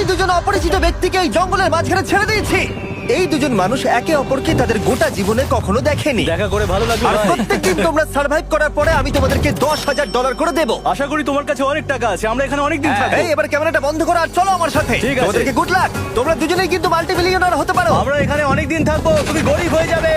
আমি দুজন অপরিচিত ব্যক্তিকে এই জঙ্গলের মাঝখানে ছেড়ে দিয়েছি। এই দুজন মানুষ একে অপরকে তাদের গোটা জীবনে কখনো দেখেনি। দেখা করে ভালো লাগলো আর ভাই। প্রত্যেকদিন তোমরা সার্ভাইভ করার পরে আমি তোমাদেরকে $10,000 করে দেবো। আশা করি তোমার কাছে অনেক টাকা আছে, আমরা এখানে অনেক দিন থাকবো। এই এবার ক্যামেরাটা বন্ধ করো আর চলো আমার সাথে। ঠিক আছে। তোমাদেরকে গুড লাক। তোমরা দুজনেই কিন্তু মাল্টি মিলিয়নার হতে পারো। আমরা এখানে অনেক দিন থাকবো, তুমি গরিব হয়ে যাবে।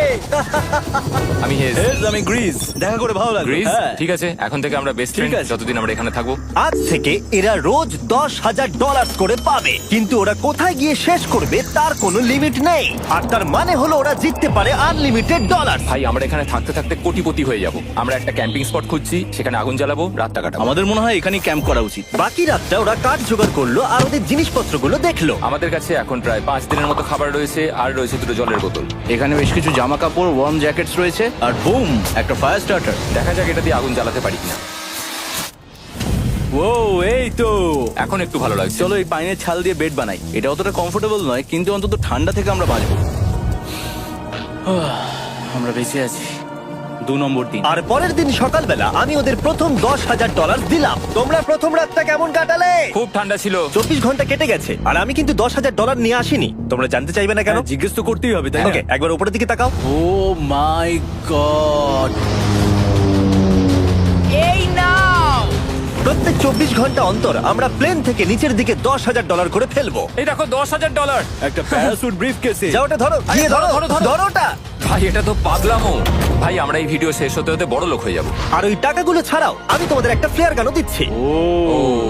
আমি হেজ। আমি গ্রিস। দেখা করে ভালো লাগলো। গ্রিস হ্যাঁ। ঠিক আছে, এখন থেকে আমরা বেস্ট ফ্রেন্ড আছে। যতদিন আমরা এখানে থাকবো। আজ থেকে এরা রোজ $10,000 করে পাবে, কিন্তু ওরা কোথায় গিয়ে শেষ করবে তার কোনো লিমিট নেই। আর তার মানে হলো ওরা জিততে পারে আনলিমিটেড ডলার। ভাই আমরা এখানে থাকতে থাকতে কোটিপতি হয়ে যাব। আমরা একটা ক্যাম্পিং স্পট খুঁজছি, সেখানে আগুন জ্বালাবো, রাতটা কাটাবো। আমাদের মনে হয় এখানেই ক্যাম্প করা উচিত। বাকি রাতটা ওরা কাঠ জোগাড় করলো আর ওদের জিনিসপত্রগুলো দেখলো। আমাদের কাছে এখন প্রায় 5 দিনের মতো খাবার রয়েছে, আর রয়েছে 2 জলের বোতল। এখানে বেশ কিছু জামা কাপড়, ওয়ার্ম জ্যাকেটস রয়েছে, আর বুম, একটা ফায়ার স্টার্টার। দেখা যাক এটা দিয়ে আগুন জ্বালাতে পারি কিনা। ও এই তো। এখন একটু ভালো লাগছে। চলো এই পাইনের ছাল দিয়ে বেড বানাই। এটা অতটা কমফোর্টেবল নয়, কিন্তু অন্তত ঠান্ডা থেকে আমরা বাঁচবো। আমরা বেঁচে আছি। 2 নম্বর দিন। আর পরের দিন সকালবেলা আমি ওদের প্রথম $10,000 দিলাম। তোমরা প্রথম রাতটা কেমন কাটালে? খুব ঠান্ডা ছিল। 24 ঘন্টা কেটে গেছে আর আমি কিন্তু $10,000 নিয়ে আসিনি। তোমরা জানতে চাইবে না কেন? হ্যাঁ, জিজ্ঞেস তো করতেই হবে, তাই না? ওকে, একবার উপরের দিকে তাকাও। ও মাই গড। প্রত্যেক 24 ঘন্টা অন্তর আমরা প্লেন থেকে নিচের দিকে $10,000 করে ফেলবো। এই দেখো $10,000। একটা প্যারাসুট ব্রিফকেসে। যাও ওটা ধরো, গিয়ে ধরো, ধরো ওটা। ভাই এটা তো পাগলামো। ভাই আমরা এই ভিডিও শেষ হতে হতে বড় লোক হয়ে যাব। আর ওই টাকাগুলো ছাড়াও আমি তোমাদের একটা ফ্লেয়ার গানও দিচ্ছি। ও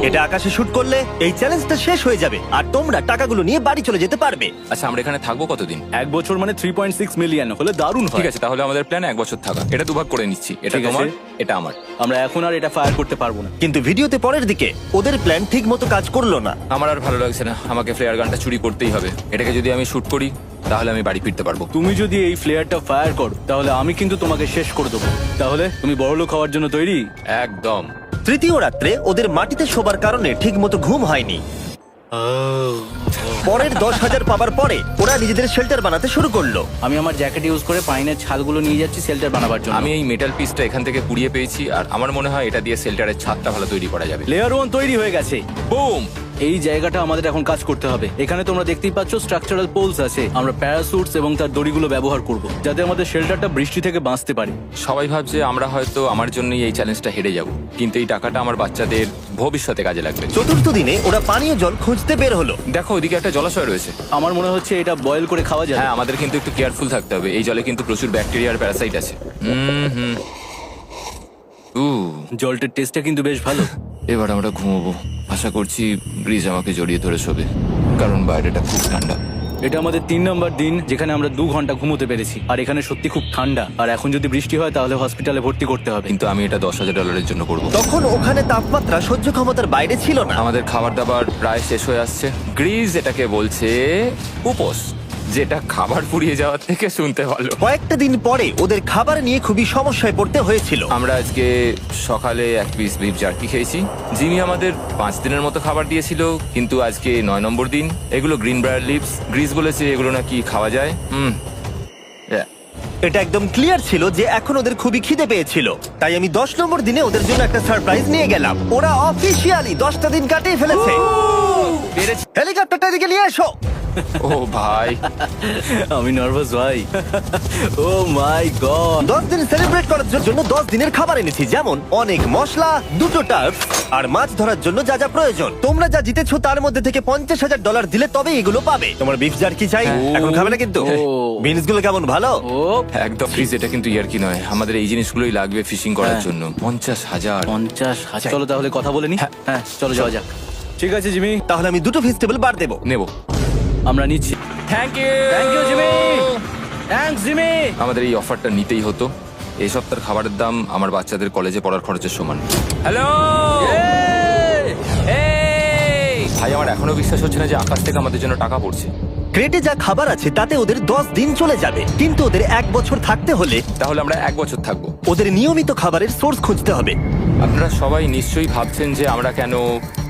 এটা আকাশে শুট করলে এই চ্যালেঞ্জটা শেষ হয়ে যাবে আর তোমরা টাকাগুলো নিয়ে বাড়ি চলে যেতে পারবে। আচ্ছা আমরা এখানে থাকবো কতদিন? 1 বছর মানে 3.6 মিলিয়ন হলে দারুণ হয়। ঠিক আছে, তাহলে আমাদের প্ল্যান 1 বছর থাকা। এটা দুভাগ করে নিচ্ছি। এটা ঠিক আছে। তোমার, এটা আমার। আমরা এখন আর এটা ফায়ার করতে পারবো না। কিন্তু ভিডিওতে পরের দিকে ওদের প্ল্যান ঠিক মতো কাজ করলো না। আমার আর ভালো লাগছে না, আমাকে ফ্লেয়ার গানটা চুরি করতেই হবে। এটাকে যদি আমি শুট করি তাহলে আমি বাড়ি ফিরতে পারবো। তুমি যদি এই ফ্লেয়ারটা ফায়ার করো তাহলে আমি কিন্তু তোমাকে শেষ করে দেবো। তাহলে তুমি বড়লোক হওয়ার জন্য তৈরি? একদম। তৃতীয় রাত্রে ওদের মাটিতে শোবার কারণে ঠিক মতো ঘুম হয়নি। পরের 10,000 পাবার পরে ওরা নিজেদের শেল্টার বানাতে শুরু করলো। আমি আমার জ্যাকেট ইউজ করে পাইনের ছালগুলো নিয়ে যাচ্ছি শেল্টার বানাবার জন্য। আমি এই মেটাল পিসটা এখান থেকে কুড়িয়ে পেয়েছি, আর আমার মনে হয় এটা দিয়ে শেল্টারের ছাদটা ভালো তৈরি করা যাবে। লেয়ার 1 তৈরি হয়ে গেছে। বুম। এই জায়গাটা আমাদের এখন কাজ করতে হবে। এখানে তোমরা দেখতেই পাচ্ছ স্ট্রাকচারাল পোলস আছে। আমরা প্যারাসুটস এবং তার দড়িগুলো ব্যবহার করব যাতে আমাদের শেল্টারটা বৃষ্টি থেকে বাঁচতে পারে। সবাই ভাবছে আমরা হয়তো আমার জন্যই এই চ্যালেঞ্জটা হেরে যাব, কিন্তু এই টাকাটা আমার বাচ্চাদের ভবিষ্যতে কাজে লাগবে। চতুর্থ দিনে ওরা পানীয় জল খুঁজতে বের হলো। দেখো ওইদিকে একটা জলাশয় রয়েছে। আমার মনে হচ্ছে এটা বয়েল করে খাওয়া যায়। হ্যাঁ, আমাদের কিন্তু একটু কেয়ারফুল থাকতে হবে। এই জলে কিন্তু প্রচুর ব্যাকটেরিয়া আর প্যারাসাইট আছে। হুম। জলটার টেস্টটা কিন্তু বেশ ভালো। এবার আমরা ঘুমোবো। আশা করছি ব্রিজ আমাকে জড়িয়ে ধরে শোবে, কারণ বাইরেটা খুব ঠান্ডা। এটা আমাদের 3 নম্বর দিন যেখানে আমরা 2 ঘন্টা ঘুমোতে পেরেছি। আর এখানে সত্যি খুব ঠান্ডা। আর এখন যদি বৃষ্টি হয় তাহলে হসপিটালে ভর্তি করতে হবে। কিন্তু আমি এটা $10,000 জন্য করব। তখন ওখানে তাপমাত্রা সহ্য ক্ষমতার বাইরে ছিল না। আমাদের খাবার দাবার প্রায় শেষ হয়ে আসছে। গ্রিজ এটাকে বলছে উপোস, যেটা খাবার পুড়িয়ে যাওয়ার থেকে শুনতে ভালো। কয়েকটা দিন পরে ওদের খাবার নিয়ে খুবই সমস্যায় পড়তে হয়েছিল। আমরা আজকে সকালে 1 পিস বিফ জার্কি খেয়েছি। জিমি আমাদের 5 দিনের মতো খাবার দিয়েছিল, কিন্তু আজকে 9 নম্বর দিন। এগুলো গ্রিন ব্রায়ার লিভস। গ্রিজ বলেছে এগুলো নাকি খাওয়া যায়। এটা একদম ক্লিয়ার ছিল যে এখন ওদের খুবই খিদে পেয়েছিল। তাই আমি 10 নম্বর দিনে ওদের জন্য একটা সারপ্রাইজ নিয়ে গেলাম। ওরা অফিসিয়ালি 10টা দিন কাটিয়ে ফেলেছে। হেলিকপ্টারটা এদিকে নিয়ে এসো। ও ভাই, আমি নার্ভাস ভাই। ও মাই গড। 10 দিন সেলিব্রেট করার জন্য 10 দিনের খাবার এনেছি, যেমন অনেক মশলা, 2টো টার্ফ আর মাছ ধরার জন্য যা যা প্রয়োজন। তোমরা যা জিতেছো তার মধ্যে থেকে $50,000 দিলে তবে এগুলো পাবে। তোমার বিফ জার্কি চাই? এখন খাবে না কিন্তু। বিনস গুলো কেমন ভালো? ও একদম। ফ্রিজ এটা কিন্তু ইয়ার কি নয়, আমাদের এই জিনিসগুলোই লাগবে ফিশিং করার হ্যাঁ। জন্য। 50,000। 50,000। চলো তাহলে কথা বলে নি। হ্যাঁ চলো যাওয়া যাক। ঠিক আছে জিমি, তাহলে আমি 2টো ভেজিটেবল বার দেবো। নেব। আমরা নিচ্ছি। Thank you. Thank you Jimmy. Thanks Jimmy. আমাদের এই অফারটা নিতেই হতো। এই সপ্তাহের খাবারের দাম আমার বাচ্চাদের কলেজে পড়ার খরচের সমান। হ্যালো ভাই, আমার এখনো বিশ্বাস হচ্ছে না যে আকাশ থেকে আমাদের জন্য টাকা পড়ছে। ক্রেটে যা খাবার আছে তাতে ওদের 10 দিন চলে যাবে, কিন্তু ওদের 1 বছর থাকতে হলে তাহলে আমরা 1 বছর থাকবো। ওদের নিয়মিত খাবারের সোর্স খুঁজতে হবে। আপনারা সবাই নিশ্চয়ই ভাবছেন যে আমরা কেন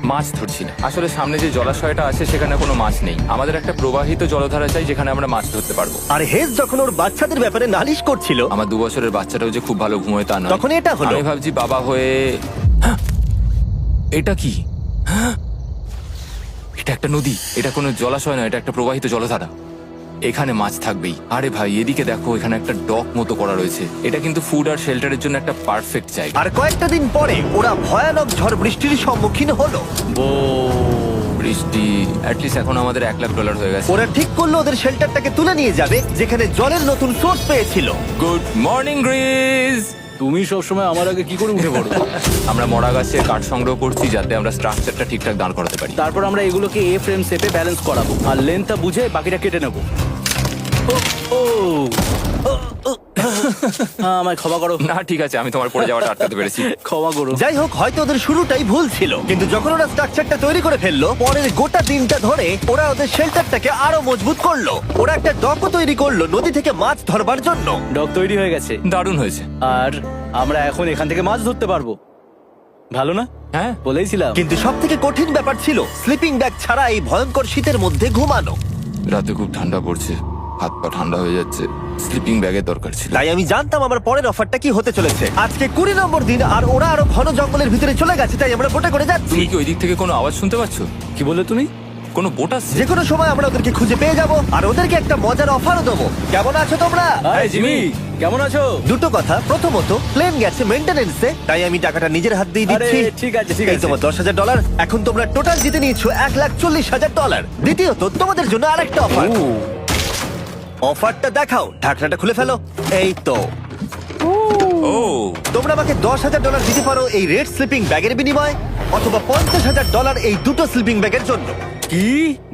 মাছ ধরছি না। আসলে সামনে যে জলাশয়টা আছে সেখানে কোনো মাছ নেই। আমাদের একটা প্রবাহিত জলধারা চাই যেখানে আমরা মাছ ধরতে পারবো। আর হেজ যখন ওর বাচ্চাদের ব্যাপারে নালিশ করছিল, আমার 2 বছরের বাচ্চাটাও যে খুব ভালো ঘুমোয় তা নয়। তখন এটা হলো। আমি ভাবছি বাবা হয়ে এটা কি? এটা একটা নদী, এটা কোনো জলাশয় নয়, এটা একটা প্রবাহিত জলধারা। এখানে মাছ থাকবেই। আরে ভাই এদিকে দেখো, এখানে একটা ডক মতো করা রয়েছে। এটা কিন্তু ফুড আর শেল্টারের জন্য একটা পারফেক্ট জায়গা। আর কয়েকটা দিন পরে ওরা ভয়ানক ঝড় বৃষ্টির সম্মুখীন হলো। বৃষ্টি অ্যাটলিস্ট এখন আমাদের $1,00,000 হয়ে গেছে। ওরা ঠিক করলো ওদের শেল্টারটাকে তুলে নিয়ে যাবে, যেখানে জলের নতুন সোর্স পেয়েছিল। Good morning Greece. তুমি সবসময় আমার আগে কি করে উঠে পড়ো? আমরা মরা গাছের কাঠ সংগ্রহ করছি যাতে আমরা স্ট্রাকচারটা ঠিকঠাক দাঁড় করাতে পারি। তারপর আমরা এগুলোকে এ ফ্রেম শেপে ব্যালেন্স করাবো আর লেন্থটা বুঝে বাকিটা কেটে নেবো। আমায় ক্ষমা করো। না ঠিক আছে, আমি তোমার পড়ে যাওয়াটা আটকাতে পেরেছি। ক্ষমা করো। যাই হোক, হয়তো ওদের শুরুটাই ভুল ছিল, কিন্তু যখন ওরা স্ট্রাকচারটা তৈরি করে ফেললো, পরের গোটা দিনটা ধরে ওরা ওদের শেল্টারটাকে আরো মজবুত করলো। ওরা একটা ডকও তৈরি করলো নদী থেকে মাছ ধরবার জন্য। ডক তৈরি হয়ে গেছে দারুণ হয়েছে। আর আমরা এখন এখান থেকে মাছ ধরতে পারবো। ভালো না? হ্যাঁ বলেইছিলাম। কিন্তু সব থেকে কঠিন ব্যাপার ছিল স্লিপিং ব্যাগ ছাড়া এই ভয়ঙ্কর শীতের মধ্যে ঘুমানো। রাতে খুব ঠান্ডা পড়ছে, হাত পা ঠান্ডা হয়ে যাচ্ছে, স্লিপিং ব্যাগের দরকার ছিল। তাই আমি জানতাম আমার পরের অফারটা কি হতে চলেছে। আজকে 20 নম্বর দিন আর ওরা আরো ঘন জঙ্গলের ভিতরে চলে গেছে, তাই আমরা বোটে করে যাচ্ছি। তুমি কি ওই দিক থেকে কোনো আওয়াজ শুনতে পাচ্ছ? কি বললে তুমি? কোনো বোট আসছে? যে কোনো সময় আমরা ওদেরকে খুঁজে পেয়ে যাব আর ওদেরকে একটা মজার অফারও দেবো। কেমন আছো তোমরা? হাই জিমি, কেমন আছো? দুটো কথা, প্রথমত প্লেন গেছে মেইনটেনেন্সে, তাই আমি টাকাটা নিজের হাত দিয়ে আরে দিচ্ছি। ঠিক আছে ঠিক এই আছে। তোমার $10,000। এখন তোমরা টোটাল জিতে নিয়েছো $1,40,000। দ্বিতীয়ত তোমাদের জন্য আরেকটা অফার। অফারটা দেখাও, ঢাকনাটা খুলে ফেলো। এই তো ও তোমরা আমাকে $10,000 দিতে পারো এই রেড স্লিপিং ব্যাগের বিনিময়ে, অথবা $50,000 এই দুটো স্লিপিং ব্যাগের জন্য। কি?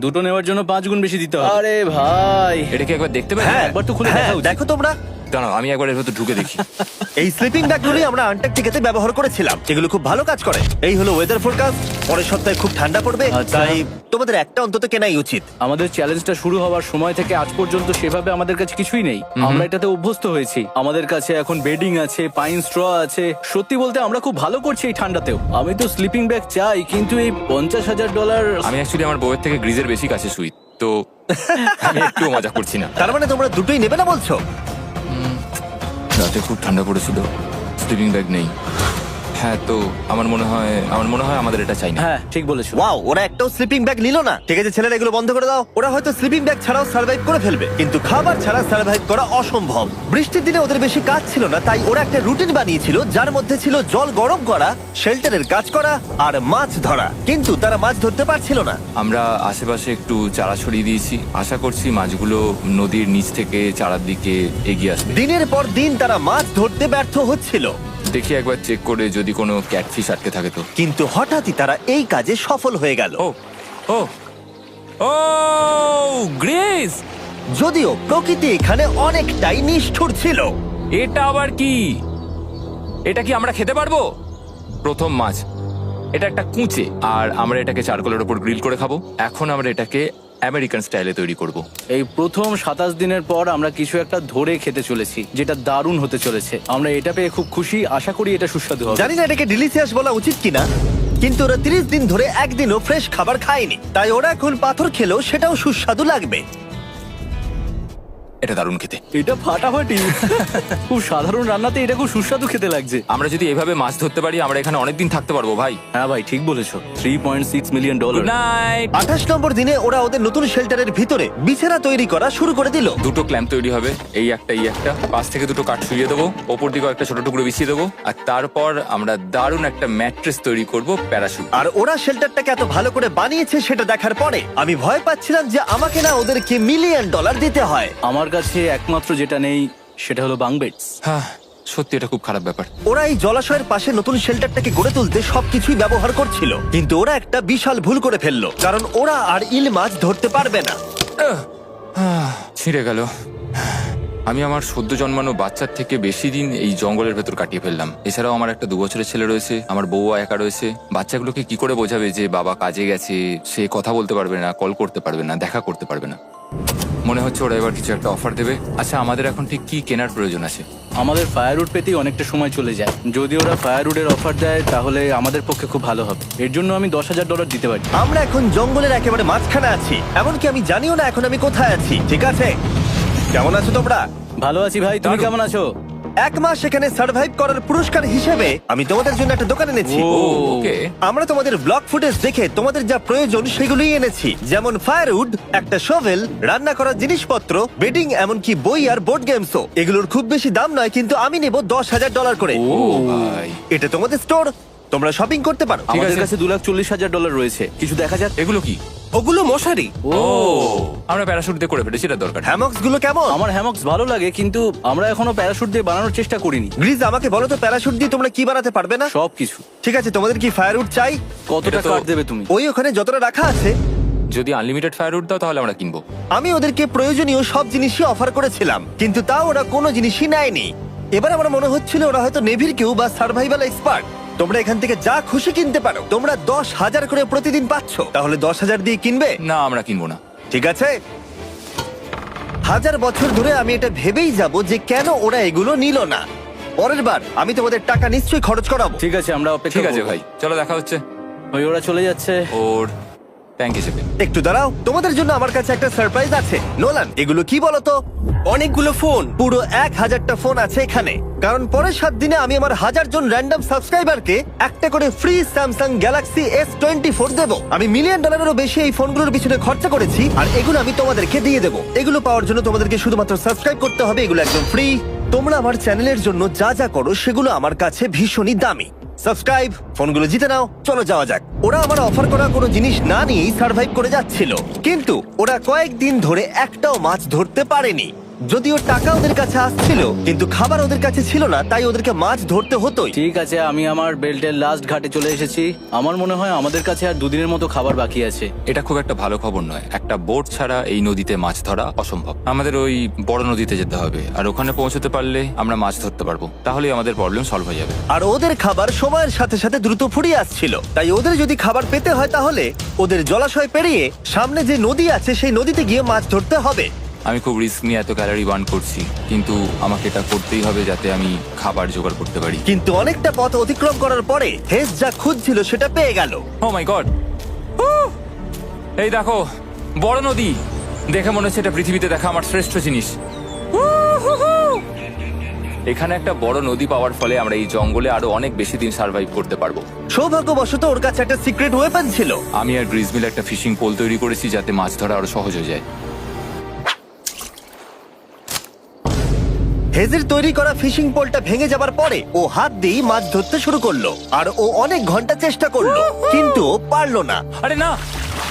দুটো নেওয়ার জন্য 5 গুণ বেশি দিতে হবে? আরে ভাই, এটা কি একবার দেখতে পাই? হ্যাঁ, একবার তো খুলে হ্যাঁ, দেখা উচিত। দেখো তোমরা। দাঁড়াও আমি একবার এর ভেতর ঢুকে দেখি। এই স্লিপিং ব্যাগগুলি আমরা আন্টার্কটিকাতে ব্যবহার করেছিলাম, এগুলো খুব ভালো কাজ করে। এই হলো ওয়েদার ফোরকাস্ট, পরের সপ্তাহে খুব ঠান্ডা পড়বে, আচ্ছা। তাই তোমাদের একটা অন্তত কেনাই উচিত। আমাদের চ্যালেঞ্জটা শুরু হওয়ার সময় থেকে আজ পর্যন্ত সেভাবে আমাদের কাছে কিছুই নেই। আমরা এটাতে অভ্যস্ত হয়েছি। আমাদের কাছে এখন বেডিং আছে, পাইন স্ট্র আছে। সত্যি বলতে আমরা খুব ভালো করছি এই ঠান্ডাতেও। আমি তো স্লিপিং ব্যাগ চাই, কিন্তু এই $50,000। আমি অ্যাকচুয়ালি আমার বউয়ের থেকে গ্রিজের বেশি কাছে শুই, তো আমি একটু মজা করছি না। তার মানে তোমরা দুটোই নেবে না বলছো? রাতে খুব ঠান্ডা পড়েছিল, স্লিপিং ব্যাগ নেই। হ্যাঁ, তো আমার মনে হয় আমাদের এটা চাই না। হ্যাঁ ঠিক বলেছো। ওয়াও, ওরা একটাও স্লিপিং ব্যাগ নিল না। ঠিক আছে ছেলেরা, এগুলো বন্ধ করে দাও। ওরা হয়তো স্লিপিং ব্যাগ ছাড়াও সার্ভাইভ করে ফেলবে, কিন্তু খাবার ছাড়া সার্ভাইভ করা অসম্ভব। বৃষ্টির দিনে ওদের বেশি কাজ ছিল না, তাই ওরা একটা রুটিন বানিয়েছিল যার মধ্যে ছিল জল গরম করা, শেল্টারের কাজ করা আর মাছ ধরা। কিন্তু তারা মাছ ধরতে পারছিল না। আমরা আশেপাশে একটু চারা ছড়িয়ে দিয়েছি, আশা করছি মাছগুলো নদীর নিচ থেকে চারার দিকে এগিয়ে আসবে। দিনের পর দিন তারা মাছ ধরতে ব্যর্থ হচ্ছিল, দেখি একবার চেক করে যদি কোনো ক্যাটফিশ আটকে থাকে তো। কিন্তু হঠাৎই তারা এই কাজে সফল হয়ে গেল। ও ও ও গ্রেস, যদিও প্রকৃতি এখানে অনেকটাই নিষ্ঠুর ছিল। এটা আবার কি? এটা কি আমরা খেতে পারবো? প্রথম মাছ, এটা একটা কুঁচে, আর আমরা এটাকে চারকোলের উপর গ্রিল করে খাবো। এখন আমরা এটাকে আমেরিকান স্টাইলে তৈরি করব। এই প্রথম 27 দিনের পর আমরা কিছু একটা ধরে খেতে চলেছি, যেটা দারুণ হতে চলেছে। আমরা এটা পেয়ে খুব খুশি, আশা করি এটা সুস্বাদু হবে। জানি না এটাকে ডিলিশিয়াস বলা উচিত কিনা, কিন্তু ওরা 30 দিন ধরে একদিনও ফ্রেশ খাবার খায়নি, তাই ওরা এখন পাথর খেলেও সেটাও সুস্বাদু লাগবে। এটা দারুণ খেতে। এটা ফাটাফাটি। খুব সাধারণ রান্নাতে এটা খুব সুস্বাদু খেতে লাগছে। আমরা যদি এভাবে মাছ ধরতে পারি, আমরা এখানে অনেকদিন থাকতে পারবো ভাই। হ্যাঁ ভাই ঠিক বলেছো। $3.6 মিলিয়ন। Good night. 28 নম্বর দিনে ওরা ওদের নতুন শেল্টারের ভিতরে বিছানা তৈরি করা শুরু করে দিল। দুটো ক্ল্যাম্প তৈরি হবে, এই একটা, পাশ থেকে দুটো কাঠ শুইয়ে দেবো, ওপর দিকে একটা ছোট টুকরো বিছিয়ে দেবো, আর তারপর আমরা দারুণ একটা ম্যাট্রেস তৈরি করব, প্যারাশুট। আর ওরা শেল্টারটাকে এত ভালো করে বানিয়েছে সেটা দেখার পরে আমি ভয় পাচ্ছিলাম যে আমাকে না ওদেরকে $1 মিলিয়ন দিতে হয়। আমার কাছে একমাত্র যেটা নেই সেটা হলো বাং বেডস। হ্যাঁ সত্যি এটা খুব খারাপ ব্যাপার। ওরা এই জলাশয়ের পাশে নতুন শেল্টারটাকে গড়ে তুলতে সবকিছুই ব্যবহার করছিল, কিন্তু ওরা একটা বিশাল ভুল করে ফেললো, কারণ ওরা আর ইল মাছ ধরতে পারবে না। ছিঁড়ে গেল। আমি আমার সদ্য জন্মানো বাচ্চার থেকে বেশি দিন এই জঙ্গলের ভেতর কাটিয়ে ফেললাম। এছাড়াও আমার একটা 2 বছরের ছেলে রয়েছে, আমার বউ একা রয়েছে। বাচ্চাগুলোকে কি করে বোঝাবে যে বাবা কাজে গেছে? সে কথা বলতে পারবে না, কল করতে পারবে না, দেখা করতে পারবে না। মনে হচ্ছে ওরা এবার কিছু একটা অফার দেবে। আচ্ছা, আমাদের এখন ঠিক কি কেনার প্রয়োজন আছে? আমাদের ফায়ারউড পেতেই অনেকটা সময় চলে যায়। যদি ওরা ফায়ারউডের অফার দেয় তাহলে আমাদের পক্ষে খুব ভালো হবে। এর জন্য আমি $10,000 দিতে পারি। আমরা এখন জঙ্গলের একেবারে মাঝখানে আছি, এমনকি আমি জানিও না এখন আমি কোথায় আছি। ঠিক আছে, কেমন আছো তোমরা? ভালো আছি ভাই, তুমি দারুণ। কেমন আছো? 1 মাস এখানে সার্ভাইভ করার পুরস্কার হিসেবে আমি তোমাদের জন্য একটা দোকান এনেছি। ও। ওকে। আমরা তোমাদের ব্লগ ফুটেজ দেখে তোমাদের যা প্রয়োজন সেগুলোই এনেছি, যেমন ফায়ারউড, একটা শোভেল, রান্না করার জিনিসপত্র, বেডিং, এমনকি বই আর বোর্ড গেমসও। এগুলোর খুব বেশি দাম নয়, কিন্তু আমি নেব $10,000 করে। ও ভাই, এটা তোমাদের স্টোর, তোমরা শপিং করতে পারো। ঠিক আমাদের আছে। কাছে $2,40,000 রয়েছে, কিছু দেখা যাক। এগুলো কি? ওগুলো মশারি। ও, আমরা প্যারাশুট দিয়ে করে ফেলেছি, এটা দরকার নেই। হ্যামক্স গুলো কেমন? আমার হ্যামক্স ভালো লাগে, কিন্তু আমরা এখনো প্যারাশুট দিয়ে বানানোর চেষ্টা করিনি। গ্রিজ, আমাকে বলো তো, প্যারাশুট দিয়ে তোমরা কি বানাতে পারবে না? সবকিছু। ঠিক আছে, তোমাদের কি ফায়ারউড চাই? কতটা এটা তো- কাট দেবে তুমি? ওই ওখানে যতটা রাখা আছে। যদি আনলিমিটেড ফায়ারউড দাও তাহলে আমরা কিনবো। আমি ওদেরকে প্রয়োজনীয় সব জিনিসই অফার করেছিলাম, কিন্তু তাও ওরা কোনো জিনিসই নেয়নি। এবার আমার মনে হচ্ছিল ওরা হয়তো নেভির কেউ বা সার্ভাইভাল এক্সপার্ট। তোমরা এখান থেকে যা খুশি কিনতে পারো। তোমরা 10,000 করে প্রতিদিন পাচ্ছ, তাহলে 10,000 দিয়ে কিনবে? না, আমরা কিনবো না। ঠিক আছে। 1000 বছর ধরে আমি এটা ভেবেই যাব যে কেন ওরা এগুলো নিল না। পরের বার আমি তোমাদের টাকা নিশ্চয়ই খরচ করাবো। ঠিক আছে, আমরা অপেক্ষা ঠিক আছে করবো। ভাই, চলো দেখা হচ্ছে। ওই ওরা চলে যাচ্ছে। ওর থ্যাংক হিসেবে। একটু দাঁড়াও, তোমাদের জন্য আমার কাছে একটা সারপ্রাইজ আছে। নোলান, এগুলো কি বলো তো? অনেকগুলো ফোন। পুরো 1000টা ফোন আছে এখানে, কারণ পরের 7 দিনে আমি আমার 1000 জন র্যান্ডম সাবস্ক্রাইবারকে একটা করে ফ্রি স্যামসাং গ্যালাক্সি S24 দেবো। আমি $1 মিলিয়নেরও বেশি এই ফোনগুলোর পিছনে খরচা করেছি, আর এগুলো আমি তোমাদেরকে দিয়ে দেবো। এগুলো পাওয়ার জন্য তোমাদেরকে শুধুমাত্র সাবস্ক্রাইব করতে হবে, এগুলো একদম ফ্রি। তোমরা আমার চ্যানেলের জন্য যা যা করো সেগুলো আমার কাছে ভীষণই দামি। সাবস্ক্রাইব, ফোনগুলো জিতে নাও। চলো যাওয়া যাক। ওরা আমার অফার করা কোনো জিনিস না নিয়েই সার্ভাইভ করে যাচ্ছিল, কিন্তু ওরা কয়েকদিন ধরে একটাও মাছ ধরতে পারেনি। যদিও টাকা ওদের কাছে আসছিল, কিন্তু খাবার ওদের কাছে ছিল না, তাই ওদেরকে মাছ ধরতে হতোই। ঠিক আছে, আমি আমার বেল্টের লাস্ট ঘাটে চলে এসেছি। আমার মনে হয় আমাদের কাছে আর 2 দিনের মতো খাবার বাকি আছে। এটা খুব একটা ভালো খবর নয়। একটা বোট ছাড়া এই নদীতে মাছ ধরা অসম্ভব। আমাদের ওই বড় নদীতে যেতে হবে, আর ওখানে পৌঁছতে পারলে আমরা মাছ ধরতে পারবো। তাহলেই আমাদের প্রবলেম সলভ হয়ে যাবে। আর ওদের খাবার সময়ের সাথে সাথে দ্রুত ফুরিয়ে আসছিল, তাই ওদের যদি খাবার পেতে হয় তাহলে ওদের জলাশয় পেরিয়ে সামনে যে নদী আছে সেই নদীতে গিয়ে মাছ ধরতে হবে। আমি খুব রিস্ক নিয়ে এত ক্যালোরি বার্ন করছি, কিন্তু আমাকে এটা করতেই হবে যাতে আমি খাবার জোগাড় করতে পারি। কিন্তু অনেকটা পথ অতিক্রম করার পরে হেস যা খুঁজছিল সেটা পেয়ে গেল। ও মাই গড, এই দেখো বড় নদী। দেখে মনে হচ্ছে এটা পৃথিবীতে দেখা আমার শ্রেষ্ঠ জিনিস। এখানে একটা বড় নদী পাওয়ার ফলে আমরা এই জঙ্গলে আরো অনেক বেশি দিন সার্ভাইভ করতে পারবো। সৌভাগ্যবশত ওর কাছে একটা সিক্রেট ওয়েপন ছিল। আমি আর গ্রিজমিল একটা ফিশিং পোল তৈরি করেছি যাতে মাছ ধরা আরো সহজ হয়ে যায়। হেজের তৈরি করা ফিশিং পোলটা ভেঙে যাবার পরে ও হাত দিয়ে মাছ ধরতে শুরু করলো, আর ও অনেক ঘন্টা চেষ্টা করলো, কিন্তু ও পারলো না। আরে না,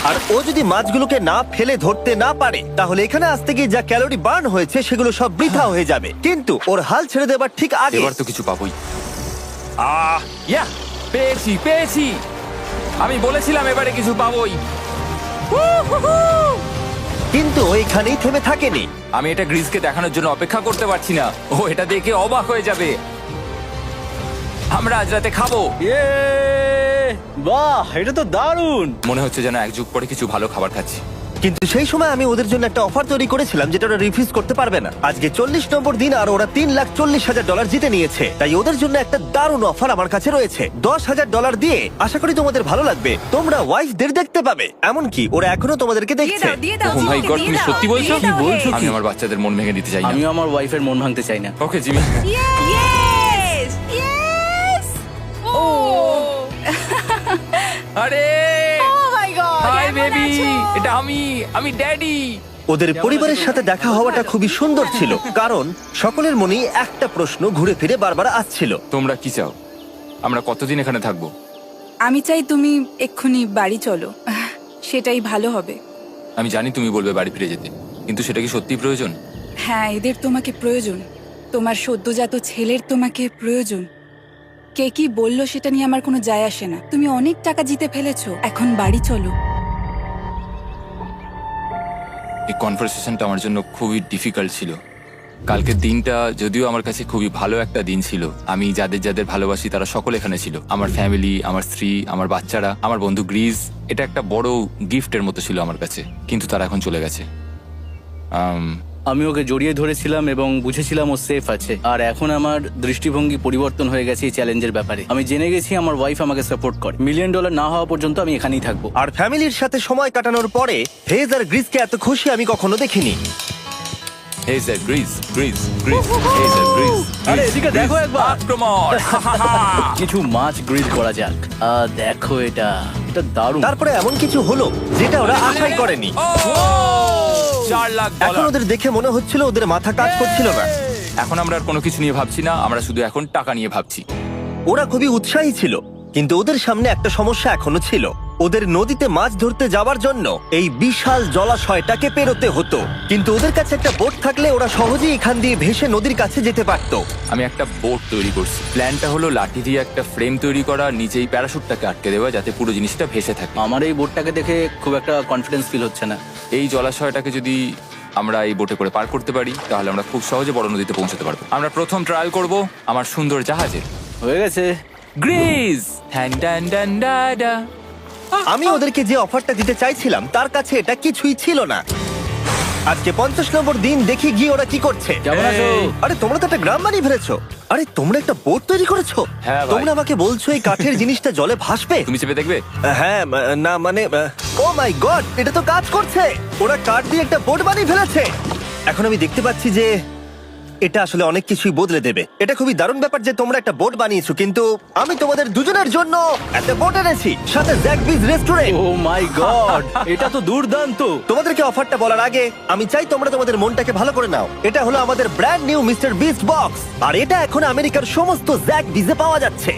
আর ও যদি মাছগুলোকে না ফেলে ধরতে না পারে, তাহলে এখানে আসতে গিয়ে যা ক্যালোরি বার্ন হয়েছে সেগুলো সব বৃথা হয়ে যাবে। কিন্তু ওর হাল ছেড়ে দেবার ঠিক আগে এবার তো কিছু পাবোই। ইয়া, পেয়েছি পেয়েছি। আমি বলেছিলাম এবারে কিছু পাবোই। কিন্তু ও এখানেই থেমে থাকেনি। আমি এটা গ্রিজকে দেখানোর জন্য অপেক্ষা করতে পারছি না। ও এটা দেখে অবাক হয়ে যাবে। আমরা আজ রাতে খাবো। ইয়ে! বাহ, এটা তো দারুণ। মনে হচ্ছে যেন এক যুগ পরে কিছু ভালো খাবার খাচ্ছি। কিন্তু সেই সময় আমি ওদের জন্য একটা অফার তৈরি করেছিলাম যেটা ওরা রিফিউজ করতে পারবে না। আজকে 40 নম্বর দিন, আর ওরা $3,40,000 জিতে নিয়েছে। তাই ওদের জন্য একটা দারুণ অফার আমার কাছে রয়েছে। $10,000 দিয়ে আশা করি তোমাদের ভালো লাগবে। তোমরা ওয়াইফদের দেখতে পাবে, এমনকি ওরা এখনো তোমাদেরকে দেখছে। ও মাই গড, তুমি সত্যি বলছো? কি বলছো? আমি আমার বাচ্চাদের মন ভেঙে দিতে চাই না। আমিও আমার ওয়াইফের মন ভাঙতে চাই না। Okay Jimmy. Yes! Yes! Oh! আরে Oh my God! হাই কেমন বেবি, আছো? এটা আমি ড্যাডি। ওদের পরিবারের সাথে দেখা হওয়াটা খুবই সুন্দর ছিল, কারণ সকলের মনেই একটা প্রশ্ন ঘুরে ফিরে বারবার আসছিল। তোমরা কি চাও? আমরা কতদিন এখানে থাকবো? আমি চাই তুমি এক্ষুনি বাড়ি চলো, সেটাই ভালো হবে। আমি জানি তুমি বলবে বাড়ি ফিরে যেতে, কিন্তু সেটা কি সত্যি প্রয়োজন? হ্যাঁ, এদের তোমাকে প্রয়োজন। তোমার সদ্যজাত ছেলের তোমাকে প্রয়োজন। কে কি বললো সেটা নিয়ে আমার কোনো যায় আসে না। তুমি অনেক টাকা জিতে ফেলেছো, এখন বাড়ি চলো। এই কনভারসেশনটা আমার জন্য খুবই ডিফিকাল্ট ছিল। কালকের দিনটা যদিও আমার কাছে খুবই ভালো একটা দিন ছিল। আমি যাদের যাদের ভালোবাসি তারা সকলে এখানে ছিল। আমার ফ্যামিলি, আমার স্ত্রী, আমার বাচ্চারা, আমার বন্ধু গ্রিজ। এটা একটা বড় গিফটের মতো ছিল আমার কাছে, কিন্তু তারা এখন চলে গেছে। আমি ওকে জড়িয়ে ধরেছিলাম এবং বুঝেছিলাম ও সেফ আছে। আর এখন আমার দৃষ্টিভঙ্গি পরিবর্তন হয়ে গেছে এই চ্যালেঞ্জের ব্যাপারে। আমি জেনে গেছি আমার ওয়াইফ আমাকে সাপোর্ট করে। $1 মিলিয়ন না হওয়া পর্যন্ত আমি এখানেই থাকবো। আর ফ্যামিলির সাথে সময় কাটানোর পরে হেজ আর গ্রিসকে এত খুশি আমি কখনো দেখিনি। হেজার গ্রিজ গ্রিজ গ্রিজ হেজার গ্রিজ আরে এদিকে দেখো একবার। আক্রমণ কিছু মাছ গ্রিল করা যাক দেখো এটা দারুণ। তারপরে এমন কিছু হলো যেটা ওরা আশাই করেনি। 4 লাখ এখন ডলার। ওদের দেখে মনে হচ্ছিল ওদের মাথা কাজ করছিল না। এখন আমরা আর কোনো কিছু নিয়ে ভাবছি না, আমরা শুধু এখন টাকা নিয়ে ভাবছি। ওরা খুবই উৎসাহী ছিল, কিন্তু ওদের সামনে একটা সমস্যা এখনো ছিল। ওদের নদীতে মাছ ধরতে যাওয়ার জন্য এই বিশাল জলাশয়টাকে পেরোতে হতো, কিন্তু ওদের কাছে একটা বোট থাকলে ওরা সহজেই এখান দিয়ে ভেসে নদীর কাছে যেতে পারতো। আমি একটা বোট তৈরি করছি। প্ল্যানটা হলো লাঠি দিয়ে একটা ফ্রেম তৈরি করা, নিচেই প্যারাশুটটাকে আটকে দেওয়া, যাতে পুরো জিনিসটা ভেসে থাকে। আমার এই বোটটাকে দেখে খুব একটা কনফিডেন্স ফিল হচ্ছে না। এই জলাশয়টাকে যদি আমরা এই বোটে করে পার করতে পারি, তাহলে আমরা খুব সহজে বড় নদীতে পৌঁছতে পারবো। আমরা প্রথম ট্রায়াল করব আমার সুন্দর জাহাজে। হয়ে গেছে। গ্রিজ হ্যান ডান ডান ডা ডা। আমি ওদেরকে যে অফারটা দিতে চাইছিলাম তার কাছে এটা কিছুই ছিল না। আজকে 50 নম্বর দিন, দেখি গিয়ে ওরা কি করছে। কেমন আছো? আরে তোমরা তো একটা গ্রাম বানিয়ে ফেলেছো। আরে তোমরা একটা বোট তৈরি করেছো? হ্যাঁ ভাই। তোমরা আমাকে বলছো এই কাঠের জিনিসটা জলে ভাসবে? তুমি চেপে দেখবে? হ্যাঁ না মানে ও মাই গড, এটা তো কাজ করছে। ওরা কাঠ দিয়ে একটা বোট বানিয়ে ফেলেছে। এখন আমি দেখতে পাচ্ছি যে এটা আসলে অনেক কিছুই বদলে দেবে। এটা খুবই দারুণ ব্যাপার যে তোমরা একটা বোট বানিয়েছো, কিন্তু আমি তোমাদের দুজনের জন্য একটা বোট এনেছি, সাথে জ্যাকবিজ রেস্টুরেন্ট। ও মাই গড, এটা তো দুর্দান্ত। তোমাদেরকে অফারটা বলার আগে আমি চাই তোমরা তোমাদের মনটাকে ভালো করে নাও। এটা হলো আমাদের brand new Mister Beast box, আর এটা এখন আমেরিকার সমস্ত জ্যাকবিজে পাওয়া যাচ্ছে।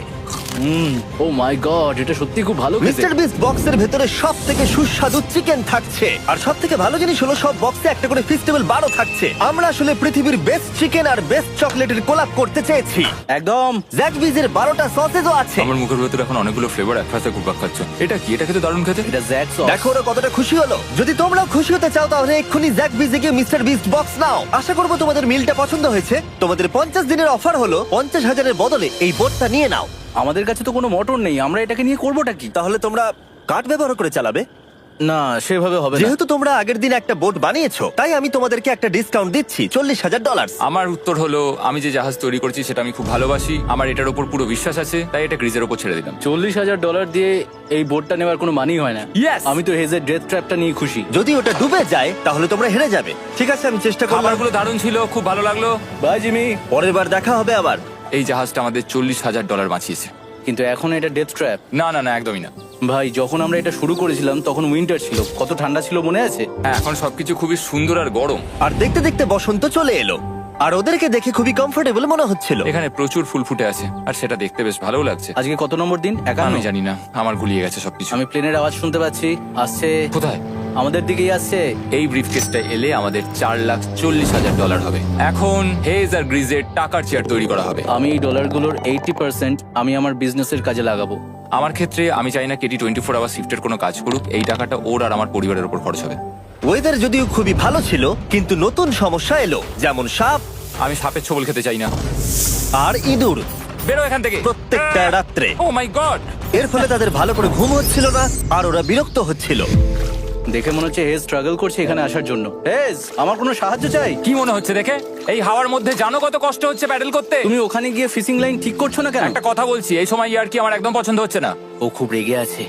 ও মাই গড, এটা সত্যি খুব ভালো খেতে। মিস্টার বিস্ট বক্সের ভেতরে সব থেকে সুস্বাদু চিকেন থাকছে, আর সব থেকে ভালো জিনিস হলো সব বক্সে একটা করে ফেস্টিভ্যাল বারও থাকছে। আমরা আসলে পৃথিবীর বেস্ট চিকেন আর বেস্ট চকলেটের কোলাপ করতে চেয়েছি। একদম। জ্যাকবিজের 12টা সসেজও আছে। আমার মুখের ভেতরে এখন অনেকগুলো ফ্লেভার একসাথে ঘুরপাক খাচ্ছে। এটা কি? এটা খেতে দারুণ খেতে। এটা জ্যাক সস। দেখো ওরা কতটা খুশি হলো। যদি তোমরাও খুশি হতে চাও তাহলে এক্ষুনি জ্যাকবিজে গিয়ে মিস্টার বিস্ট বক্স নাও। আশা করবো তোমাদের মিলটা পছন্দ হয়েছে। তোমাদের 50 দিনের অফার হলো 50,000-এর বদলে এই বোটটা নিয়ে নাও। আমাদের কাছে তো কোনো মোটর নেই, আমরা এটাকে নিয়ে করবোটা কি? তাহলে তোমরা কাঠ ব্যবহার করে চালাবে? না, সেভাবে হবে না। যেহেতু তোমরা আগের দিন একটা বোট বানিয়েছো, তাই আমি তোমাদেরকে একটা ডিসকাউন্ট দিচ্ছি, $40,000। আমার উত্তর হলো, আমি যে জাহাজ তৈরি করছি সেটা আমি খুব ভালোবাসি, আমার এটার উপর পুরো বিশ্বাস আছে, তাই এটা গ্রিজের উপর ছেড়ে দিলাম। $40,000 দিয়ে এই বোটটা নেওয়ার কোনো মানেই হয় না। Yes! আমি তো হেজের ডেথ ট্র্যাপটা নিয়ে খুশি। যদি ওটা ডুবে যায় তাহলে তোমরা হেরে যাবে। ঠিক আছে, আমি চেষ্টা করলাম। খাবারগুলো দারুণ ছিল, খুব ভালো লাগলো। Bye Jimmy. পরের বার দেখা হবে আবার। এই জাহাজটা আমাদের $40,000 বাঁচিয়েছে। কিন্তু এখন এটা ডেথ ট্র্যাপ। না না না, একদমই না। ভাই, যখন আমরা এটা শুরু করেছিলাম তখন উইন্টার ছিল, কত ঠান্ডা ছিল মনে আছে? হ্যাঁ, এখন সবকিছু খুবই সুন্দর আর গরম। আর দেখতে দেখতে বসন্ত চলে এলো, আর ওদেরকে দেখে খুবই কমফোর্টেবল মনে হচ্ছিল। এখানে প্রচুর ফুল ফুটে আছে, আর সেটা দেখতে বেশ ভালোও লাগছে। আজকে কত নম্বর দিন? 51। আমি জানি না, আমার গুলিয়ে গেছে সবকিছু। আমি প্লেনের আওয়াজ শুনতে পাচ্ছি, আসছে। কোথায়? আমাদের দিকেই আসছে। এই ব্রিফকেসটা এলে আমাদের $4,40,000 হবে। এখন হেজ আর গ্রিজের টাকার চেয়ার তৈরি করা হবে। আমি এই ডলারগুলোর 80% আমি আমার বিজনেসের কাজে লাগাবো। আমার ক্ষেত্রে আমি চাই না কেটি 24 আওয়ার শিফটের কোনো কাজ করুক। এই টাকাটা ওর আর আমার পরিবারের উপর খরচ হবে। ওয়েদার যদিও খুবই ভালো ছিল, কিন্তু নতুন সমস্যা এলো, যেমন সাপ আমি সাপের ছোবল খেতে চাই না। আর ইঁদুর বেরো এখান থেকে প্রত্যেকটা রাত্রে। ও মাই গড! এর ফলে তাদের ভালো করে ঘুম হচ্ছিল না, আর ওরা বিরক্ত হচ্ছিল। দেখে মনে হচ্ছে হেজ স্ট্রাগল করছে এখানে আসার জন্য। হেজ, আমার কোনো সাহায্য চাই? কি মনে হচ্ছে দেখে? এই হাওয়ার মধ্যে জানো কত কষ্ট হচ্ছে প্যাডেল করতে? তুমি ওখানে গিয়ে ফিশিং লাইন ঠিক করছো না কেন? একটা কথা বলছি, এই সময় ইয়ার কি আমার একদম পছন্দ হচ্ছে না। ও খুব রেগে আছে।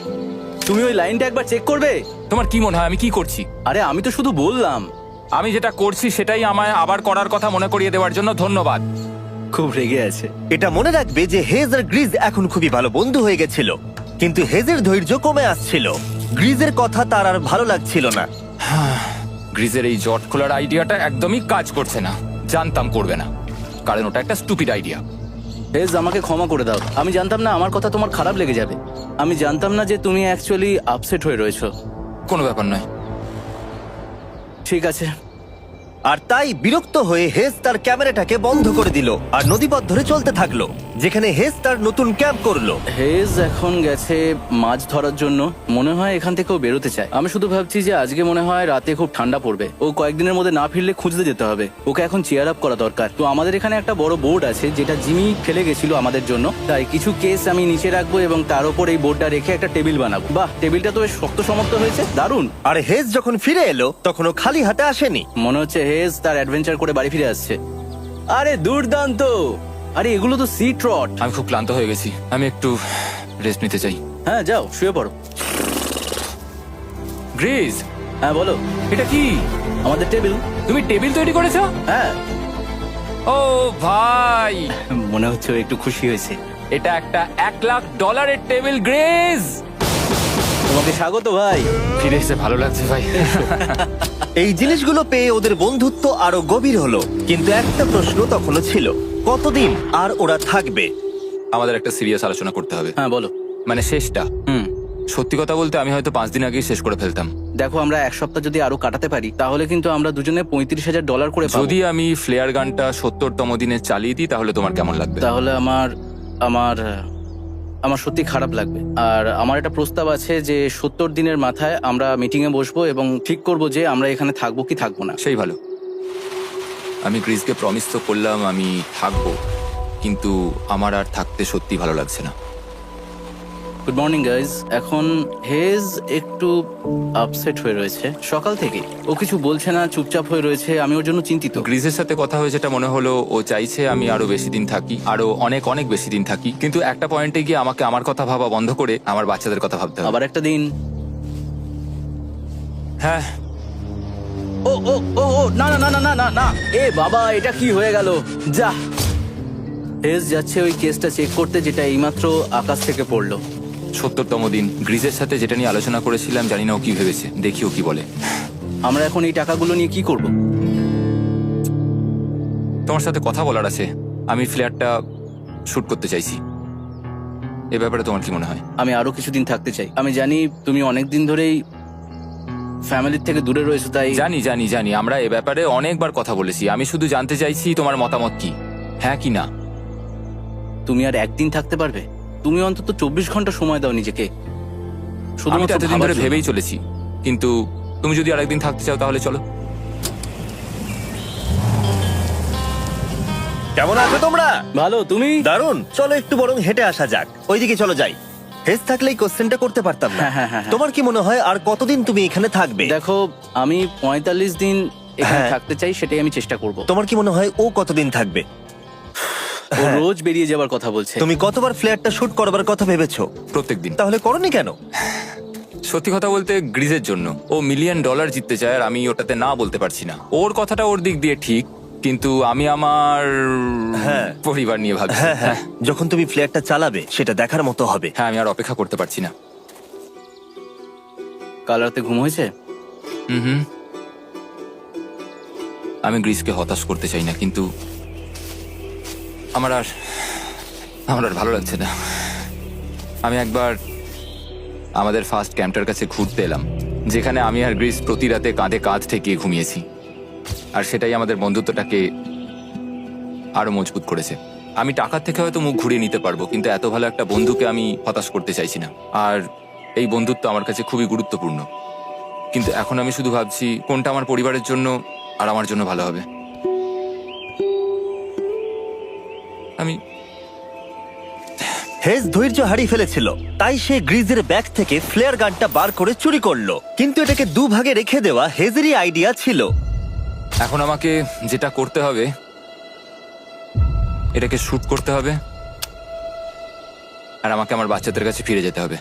তুমি ওই লাইনটা একবার চেক করবে? তোমার কি মনে হয় আমি কি করছি? আরে আমি তো শুধু বললাম। আমি যেটা করছি সেটাই আমায় আবার করার কথা মনে করিয়ে দেওয়ার জন্য ধন্যবাদ। খুব রেগে আছে। এটা মনে রাখবে যে হেজ আর গ্রিজ এখন খুবই ভালো বন্ধু হয়ে গেছিল, কিন্তু হেজের ধৈর্য কমে আসছিল। গ্রিজের কথা তার আর ভালো লাগছিল না। গ্রিজের এই জট খোলার আইডিয়াটা একদমই কাজ করছে না। জানতাম করবে না, কারণ ওটা একটা স্টুপিড আইডিয়া। হেজ, আমাকে ক্ষমা করে দাও। আমি জানতাম না আমার কথা তোমার খারাপ লেগে যাবে। আমি জানতাম না যে তুমি অ্যাকচুয়ালি আপসেট হয়ে রয়েছো। কোনো ব্যাপার নয়। ঠিক আছে। আর তাই বিরক্ত হয়ে হেজ তার ক্যামেরাটাকে বন্ধ করে দিল আর নদীপথ ধরে চলতে থাকলো, যেখানে হেজ তার নতুন ক্যাম্প করলো। হেজ এখন গেছে মাছ ধরার জন্য। মনে হয় এখান থেকেও বেরোতে চায়। আমি শুধু ভাবছি যে আজকে মনে হয় রাতে খুব ঠান্ডা পড়বে। ও কয়েকদিনের মধ্যে না ফিরলে খুঁজতে যেতে হবে। ওকে এখন চেয়ার আপ করা দরকার। তো আমাদের এখানে একটা বড় বোর্ড আছে যেটা জিমি ফেলে গেছিল আমাদের জন্য। তাই কিছু কেস আমি নিচে রাখবো এবং তার উপর এই বোর্ডটা রেখে একটা টেবিল বানাবো। বাহ, টেবিলটা তো বেশ শক্ত সমর্থ হয়েছে, দারুণ। আর হেজ যখন ফিরে এলো তখন ও খালি হাতে আসেনি। মনে হচ্ছে হেজ তার অ্যাডভেঞ্চার করে বাড়ি ফিরে আসছে। আরে দুর্দান্ত! আরে এগুলো তো সি ট্রট। আমি খুব ক্লান্ত হয়ে গেছি, আমি একটু রেস্ট নিতে চাই। হ্যাঁ, যাও শুয়ে পড়ো। গ্রিজ, হ্যাঁ বলো। এটা কি? আমাদের টেবিল। তুমি টেবিল তৈরি করেছো? হ্যাঁ, ও ভাই, মনে হচ্ছে ও একটু খুশি হয়েছে। এটা একটা $1,00,000 টেবিল, গ্রেজ। তোমাকে স্বাগত ভাই। ফিরে এসে ভালো লাগছে ভাই। এই জিনিসগুলো পেয়ে ওদের বন্ধুত্ব আরো গভীর হলো, কিন্তু একটা প্রশ্ন তখনও ছিল, কতদিন আর ওরা থাকবে? আমাদের একটা সিরিয়াস আলোচনা করতে হবে, হ্যাঁ বলো। মানে শেষটা। হুম, সত্যি কথা বলতে আমি হয়তো 5 দিন আগেই শেষ করে ফেলতাম। দেখো আমরা এক সপ্তাহ যদি আরো কাটাতে পারি তাহলে কিন্তু আমরা দুজনে $35,000 করে পাবো। যদি আমি ফ্লেয়ার গানটা 70তম দিনে চালিয়ে দিই তাহলে তোমার কেমন লাগবে? তাহলে আমার আমার সত্যি খারাপ লাগবে। আর আমার একটা প্রস্তাব আছে যে 70 দিনের মাথায় আমরা মিটিং এ বসবো এবং ঠিক করব যে আমরা এখানে থাকবো কি থাকবো না। সেই ভালো। আমি গ্রিসকে প্রমিস তো করলাম আমি থাকবো, কিন্তু আমার আর থাকতে সত্যি ভালো লাগছে না। Good morning guys. এখন হেজ একটু আপসেট হয়ে রয়েছে সকাল থেকে। ও কিছু বলছে না, চুপচাপ হয়ে রয়েছে। আমি ওর জন্য চিন্তিত। গ্রিসের সাথে কথা হয়ে যেটা মনে হলো, ও চাইছে আমি আরো বেশি দিন থাকি, আরো অনেক অনেক বেশি দিন থাকি, কিন্তু একটা পয়েন্টে গিয়ে আমাকে আমার কথা ভাবা বন্ধ করে আমার বাচ্চাদের কথা ভাবতে হবে। আবার একটা দিন। হ্যাঁ, ও ও ও ও না না না না না না না, এ বাবা, এটা কি হয়ে গেল? যা, হেজ যাচ্ছে ওই কেসটা চেক করতে যেটা এইমাত্র আকাশ থেকে পড়লো। 70তম দিন। গ্রিসের সাথে যেটা নিয়ে আলোচনা করেছিলাম, জানি না ও কি ভেবেছে, দেখি ও কি বলে। আমরা এখন এই টাকাগুলো নিয়ে কি করব? তোমার সাথে কথা বলার আছে। আমি ফ্ল্যাটটা শুট করতে চাইছি। এ ব্যাপারে তোমার কি মনে হয়? আমি আরো কিছুদিন থাকতে চাই। আমি জানি তুমি অনেক দিন ধরেই ফ্যামিলির থেকে দূরে রয়েছো, তাই জানি জানি জানি, আমরা এ ব্যাপারে অনেকবার কথা বলেছি। আমি শুধু জানতে চাইছি তোমার মতামত কি, হ্যাঁ কি না। তুমি আর একদিন থাকতে পারবে? তুমি অন্তত 24 ঘন্টা সময় দাও নিজেকে। আমি তো শুধুমাত্র এতদিন ভাবার ধরে জন্য। ভেবেই চলেছি, কিন্তু তুমি যদি আরেকদিন থাকতে চাও তাহলে চলো। কেমন আছো তোমরা? ভালো, তুমি? দারুণ। চলো একটু বরং হেঁটে আসা যাক, ওইদিকে চলো যাই। হেজ থাকলে এই কোশ্চেনটা করতে পারতাম না। হ্যাঁ, হ্যাঁ, হ্যাঁ, হ্যাঁ। তোমার কি মনে হয় আর কতদিন তুমি এখানে থাকবে? দেখো, আমি 45 দিন এখানে হ্যাঁ। থাকতে চাই, সেটাই আমি চেষ্টা করব। তোমার কি মনে হয় ও কতদিন থাকবে? ও রোজ বেরিয়ে যাবার কথা বলছে। তুমি কতবার ফ্ল্যাটটা শুট করবার কথা ভেবেছো? প্রত্যেকদিন। তাহলে করনি কেন? সত্যি কথা বলতে গ্রিজের জন্য। ও $1 মিলিয়ন জিততে চায় আর আমি ওটাতে না বলতে পারছি না। ওর কথাটা ওর দিক দিয়ে ঠিক, কিন্তু আমি আমার হ্যাঁ। পরিবার নিয়ে ভাবছি। হ্যাঁ হ্যাঁ, যখন তুমি ফ্ল্যাটটা চালাবে সেটা দেখার মতো হবে। হ্যাঁ, আমি আর অপেক্ষা করতে পারছি না। কাল রাতে ঘুম হয়েছে? হুম, আমি গ্রিসকে হতাশ করতে চাই না, কিন্তু আমার আর ভালো লাগছে না। আমি একবার আমাদের ফার্স্ট ক্যাম্পটার কাছে ঘুরতে এলাম, যেখানে আমি আর গ্রিস প্রতি রাতে কাঁধে কাঁধ ঠেকিয়ে ঘুমিয়েছি, আর সেটাই আমাদের বন্ধুত্বটাকে আরো মজবুত করেছে। আমি টাকার থেকে হয়তো মুখ ঘুরিয়ে নিতে পারবো, কিন্তু এত ভালো একটা বন্ধুকে আমি হতাশ করতে চাইছি না। আর এই বন্ধুত্ব আমার কাছে খুবই গুরুত্বপূর্ণ, কিন্তু এখন আমি শুধু ভাবছি কোনটা আমার পরিবারের জন্য আর আমার জন্য ভালো হবে। আমি হেজ ধৈর্য হারিয়ে ফেলেছিল, তাই সে গ্রিজের ব্যাগ থেকে ফ্লেয়ার গানটা বার করে চুরি করলো। কিন্তু এটাকে দুভাগে রেখে দেওয়া হেজেরই আইডিয়া ছিল। এখন আমাকে যেটা করতে হবে, এটাকে শুট করতে হবে, আর আমাকে আমার বাচ্চাদের কাছে ফিরে যেতে হবে।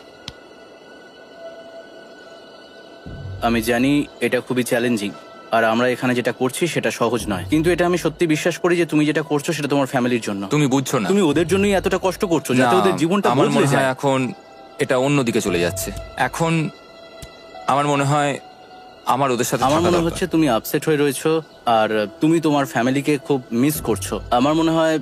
আমি জানি এটা খুবই চ্যালেঞ্জিং, আর আমরা এখানে যেটা করছি সেটা সহজ নয়, কিন্তু এটা আমি সত্যি বিশ্বাস করি যে তুমি যেটা করছো সেটা তোমার ফ্যামিলির জন্য। তুমি বুঝছো না, তুমি ওদের জন্যই এতটা কষ্ট করছো, যাতে না, ওদের জীবনটা আমার বদলে মনে হয় যায়। এখন এটা অন্যদিকে চলে যাচ্ছে। এখন আমার মনে হয় আমার ওদের সাথে আমার থাকা মনে দরকার। হচ্ছে তুমি আপসেট হয়ে রয়েছো, আর তুমি তোমার ফ্যামিলিকে খুব মিস করছো। আমার মনে হয়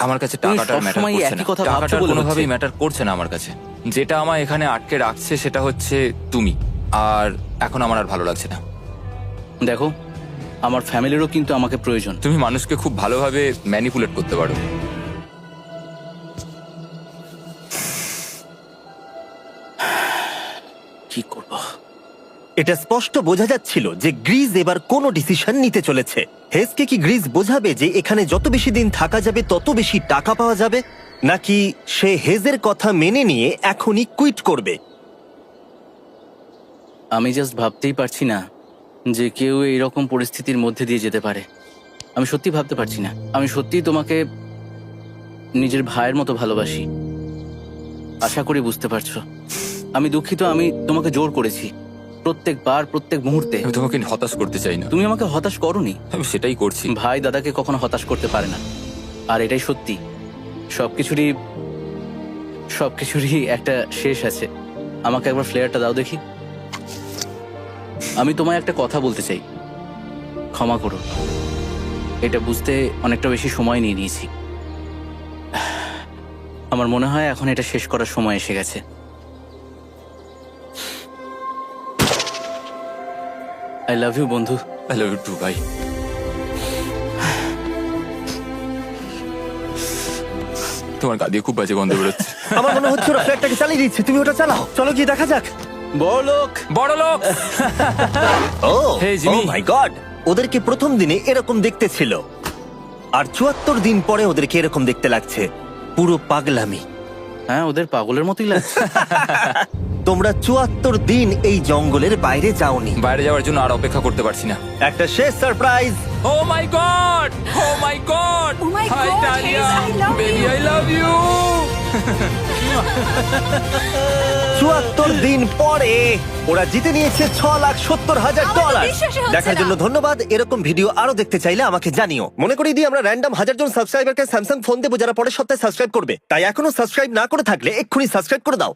আমার কাছে তুমি টাকাটা ম্যাটার সবসময় করছে একই না, কথা ভাবছো টাকাটা বলে কোনোভাবেই হচ্ছে। ম্যাটার করছে না আমার কাছে। যেটা আমায় এখানে আটকে রাখছে সেটা হচ্ছে তুমি, আর এখন আমার আর ভালো লাগছে না। দেখো, আমার ফ্যামিলিরও কিন্তু আমাকে প্রয়োজন। তুমি মানুষকে খুব ভালোভাবে ম্যানিপুলেট করতে পারো। কি করব? এটা স্পষ্ট বোঝা যাচ্ছিল যে গ্রিজ এবার কোনো ডিসিশন নিতে চলেছে। হেজকে কি গ্রিজ বোঝাবে যে এখানে যত বেশি দিন থাকা যাবে তত বেশি টাকা পাওয়া যাবে, নাকি সে হেজের কথা মেনে নিয়ে এখনই কুইট করবে? আমি জাস্ট ভাবতেই পারছি না যে কেউ এইরকম পরিস্থিতির মধ্যে দিয়ে যেতে পারে। আমি সত্যি ভাবতে পারছি না। আমি সত্যিই তোমাকে নিজের ভাইয়ের মতো ভালোবাসি। আশা করি বুঝতে পারছো। আমি দুঃখিত, আমি তোমাকে জোর করেছি। প্রত্যেকবার, প্রত্যেক মুহূর্তে। আমি তোমাকে হতাশ করতে চাই না, তুমি আমাকে হতাশ করোনি। আমি সেটাই করছি। ভাই দাদাকে কখনো হতাশ করতে পারে না, আর এটাই সত্যি। সবকিছুরই একটা শেষ আছে। আমাকে একবার ফ্লেয়ারটা দাও দেখি। আমি তোমায় একটা কথা বলতে চাই, ক্ষমা করো, এটা বুঝতে অনেকটা বেশি সময় নিয়ে নিয়েছি। আমার মনে হয় এখন এটা শেষ করার সময় এসে গেছে। আই লাভ ইউ বন্ধু। আই লাভ ইউ টু ভাই। তোমার গা দিয়ে খুব বাজে গন্ধ বেরোচ্ছে। আমার মনে হচ্ছে ওরা ফ্ল্যাটটাকে চালিয়ে দিচ্ছে, তুমি ওটা চালাও। চলো গিয়ে দেখা যাক। বড়লোক। বড় লোক। ও Hey, Jimmy. মাই গড, ওদেরকে প্রথম দিনে এরকম দেখতে ছিল, আর ৭৪ দিন পরে ওদেরকে এরকম দেখতে লাগছে। পুরো পাগলামি। হ্যাঁ, ওদের পাগলের মতোই লাগছে। তোমরা ৭৪ দিন এই জঙ্গলের বাইরে যাওনি। বাইরে যাওয়ার জন্য আর অপেক্ষা করতে পারছি না। একটা শেষ surprise. Oh my God, oh my God, Oh my hi God, ডালিয়া, Hayes, I love baby you. I love you. ৭৪ দিন পরে ওরা জিতে নিয়েছে $৬,৭০,০০০। আমার তো বিশ্বাসই হচ্ছে দেখার না। জন্য ধন্যবাদ। এরকম ভিডিও আরো দেখতে চাইলে আমাকে জানিও। মনে করিয়ে দিই, আমরা র্যান্ডম 1000 জন সাবস্ক্রাইবারকে স্যামসাং ফোন দেবো যারা পরের সপ্তাহে সাবস্ক্রাইব করবে। তাই এখনো সাবস্ক্রাইব না করে থাকলে এক্ষুনি সাবস্ক্রাইব করে দাও।